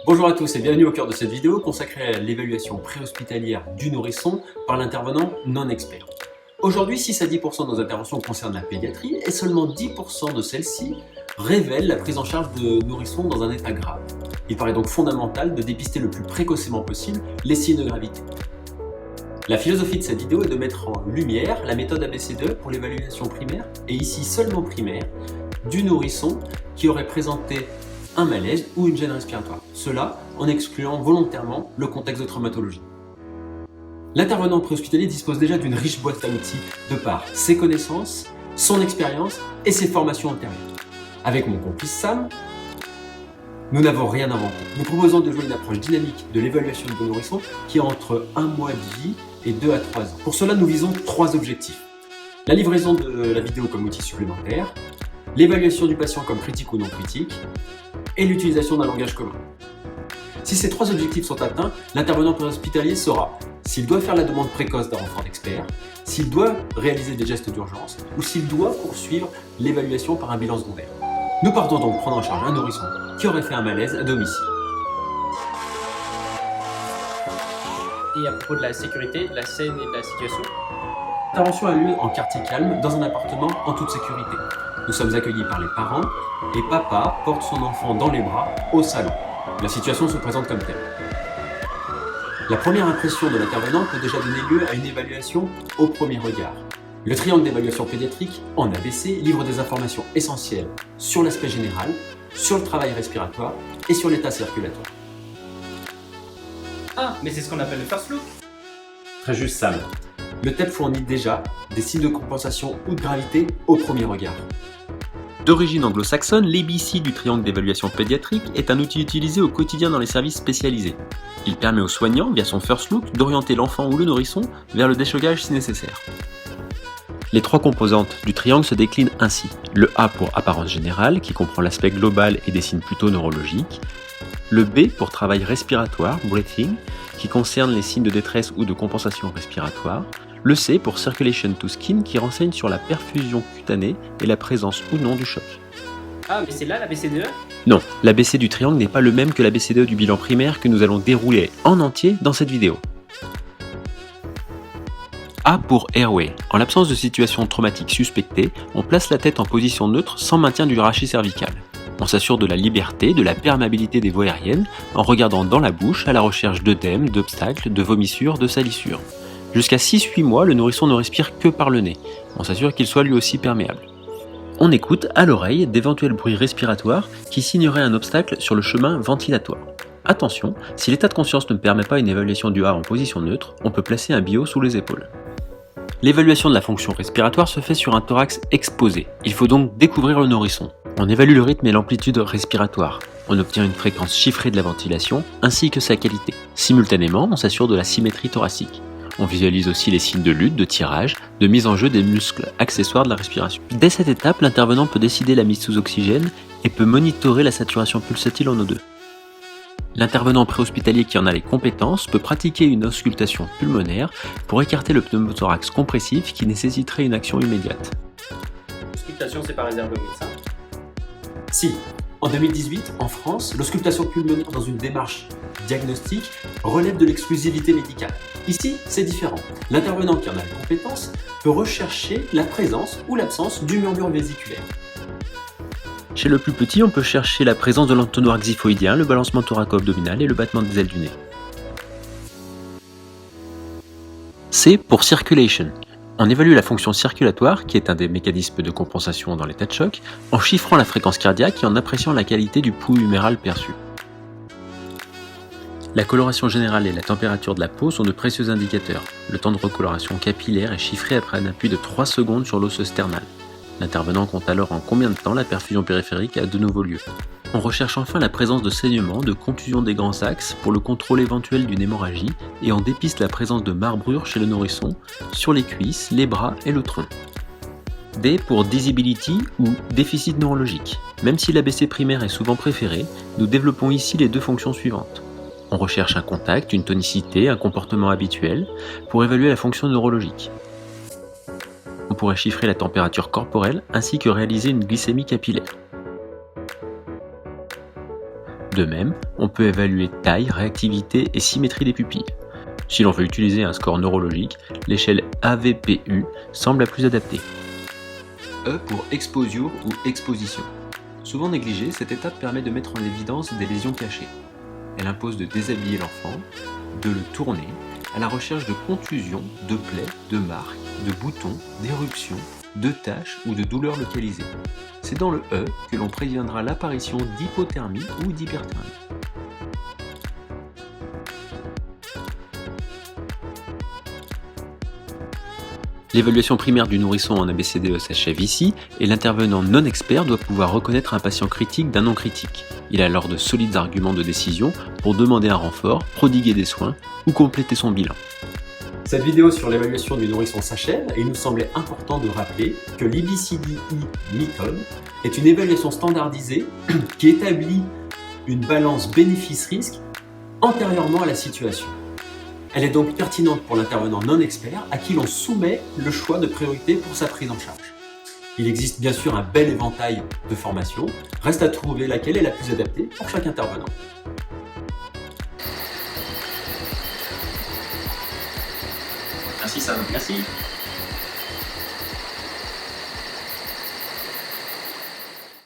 Bonjour à tous et bienvenue au cœur de cette vidéo consacrée à l'évaluation préhospitalière du nourrisson par l'intervenant non expert. Aujourd'hui, 6 à 10% de nos interventions concernent la pédiatrie et seulement 10% de celles-ci révèlent la prise en charge de nourrissons dans un état grave. Il paraît donc fondamental de dépister le plus précocement possible les signes de gravité. La philosophie de cette vidéo est de mettre en lumière la méthode ABC2 pour l'évaluation primaire, et ici seulement primaire, du nourrisson qui aurait présenté un malaise ou une gêne respiratoire. Cela en excluant volontairement le contexte de traumatologie. L'intervenant préhospitalier dispose déjà d'une riche boîte à outils de par ses connaissances, son expérience et ses formations antérieures. Avec mon complice Sam, nous n'avons rien inventé. Nous proposons de jouer une approche dynamique de l'évaluation de nourrisson qui est entre 1 mois de vie et 2 à 3 ans. Pour cela, nous visons 3 objectifs. La livraison de la vidéo comme outil supplémentaire, l'évaluation du patient comme critique ou non critique, et l'utilisation d'un langage commun. Si ces 3 objectifs sont atteints, l'intervenant préhospitalier saura s'il doit faire la demande précoce d'un renfort d'expert, s'il doit réaliser des gestes d'urgence ou s'il doit poursuivre l'évaluation par un bilan secondaire. Nous partons donc prendre en charge un nourrisson qui aurait fait un malaise à domicile. Et à propos de la sécurité, de la scène et de la situation. L'intervention a lieu en quartier calme, dans un appartement en toute sécurité. Nous sommes accueillis par les parents et papa porte son enfant dans les bras au salon. La situation se présente comme telle. La première impression de l'intervenant peut déjà donner lieu à une évaluation au premier regard. Le triangle d'évaluation pédiatrique, en ABC, livre des informations essentielles sur l'aspect général, sur le travail respiratoire et sur l'état circulatoire. Ah, mais c'est ce qu'on appelle le first look. Très juste, Sam. Le TEP fournit déjà des signes de compensation ou de gravité au premier regard. D'origine anglo-saxonne, l'ABC du triangle d'évaluation pédiatrique est un outil utilisé au quotidien dans les services spécialisés. Il permet aux soignants, via son first look, d'orienter l'enfant ou le nourrisson vers le déchogage si nécessaire. Les 3 composantes du triangle se déclinent ainsi. Le A pour apparence générale, qui comprend l'aspect global et des signes plutôt neurologiques. Le B pour travail respiratoire, breathing, qui concerne les signes de détresse ou de compensation respiratoire. Le C pour circulation to skin, qui renseigne sur la perfusion cutanée et la présence ou non du choc. Ah, mais c'est là la BCDE? Non, l'ABC du triangle n'est pas le même que l'ABCDE du bilan primaire que nous allons dérouler en entier dans cette vidéo. A pour airway. En l'absence de situation traumatique suspectée, on place la tête en position neutre sans maintien du rachis cervical. On s'assure de la liberté, de la perméabilité des voies aériennes en regardant dans la bouche à la recherche d'œdèmes, d'obstacles, de vomissures, de salissures. Jusqu'à 6-8 mois, le nourrisson ne respire que par le nez. On s'assure qu'il soit lui aussi perméable. On écoute à l'oreille d'éventuels bruits respiratoires qui signeraient un obstacle sur le chemin ventilatoire. Attention, si l'état de conscience ne permet pas une évaluation du A en position neutre, on peut placer un bio sous les épaules. L'évaluation de la fonction respiratoire se fait sur un thorax exposé. Il faut donc découvrir le nourrisson. On évalue le rythme et l'amplitude respiratoire. On obtient une fréquence chiffrée de la ventilation ainsi que sa qualité. Simultanément, on s'assure de la symétrie thoracique. On visualise aussi les signes de lutte, de tirage, de mise en jeu des muscles accessoires de la respiration. Dès cette étape, l'intervenant peut décider la mise sous oxygène et peut monitorer la saturation pulsatile en O2. L'intervenant préhospitalier qui en a les compétences peut pratiquer une auscultation pulmonaire pour écarter le pneumothorax compressif qui nécessiterait une action immédiate. L'auscultation, c'est pas réservé aux médecins. Si, en 2018, en France, l'auscultation pulmonaire dans une démarche diagnostique relève de l'exclusivité médicale. Ici, c'est différent. L'intervenant qui en a les compétences peut rechercher la présence ou l'absence du murmure vésiculaire. Chez le plus petit, on peut chercher la présence de l'entonnoir xiphoïdien, le balancement thoraco-abdominal et le battement des ailes du nez. C pour circulation. On évalue la fonction circulatoire, qui est un des mécanismes de compensation dans l'état de choc, en chiffrant la fréquence cardiaque et en appréciant la qualité du pouls huméral perçu. La coloration générale et la température de la peau sont de précieux indicateurs. Le temps de recoloration capillaire est chiffré après un appui de 3 secondes sur l'os sternal. L'intervenant compte alors en combien de temps la perfusion périphérique a de nouveau lieu. On recherche enfin la présence de saignements, de contusion des grands axes pour le contrôle éventuel d'une hémorragie et on dépiste la présence de marbrures chez le nourrisson, sur les cuisses, les bras et le tronc. D pour disability ou déficit neurologique. Même si l'ABC primaire est souvent préféré, nous développons ici les 2 fonctions suivantes. On recherche un contact, une tonicité, un comportement habituel pour évaluer la fonction neurologique. On pourrait chiffrer la température corporelle ainsi que réaliser une glycémie capillaire. De même, on peut évaluer taille, réactivité et symétrie des pupilles. Si l'on veut utiliser un score neurologique, l'échelle AVPU semble la plus adaptée. E pour exposure ou exposition. Souvent négligée, cette étape permet de mettre en évidence des lésions cachées. Elle impose de déshabiller l'enfant, de le tourner, à la recherche de contusions, de plaies, de marques, de boutons, d'éruptions, de taches ou de douleurs localisées. C'est dans le E que l'on préviendra l'apparition d'hypothermie ou d'hyperthermie. L'évaluation primaire du nourrisson en ABCDE s'achève ici et l'intervenant non expert doit pouvoir reconnaître un patient critique d'un non critique. Il a alors de solides arguments de décision pour demander un renfort, prodiguer des soins ou compléter son bilan. Cette vidéo sur l'évaluation du nourrisson s'achève et il nous semblait important de rappeler que l'IBCDI méthode est une évaluation standardisée qui établit une balance bénéfice-risque antérieurement à la situation. Elle est donc pertinente pour l'intervenant non expert à qui l'on soumet le choix de priorité pour sa prise en charge. Il existe bien sûr un bel éventail de formations, reste à trouver laquelle est la plus adaptée pour chaque intervenant. Merci Sam. Merci.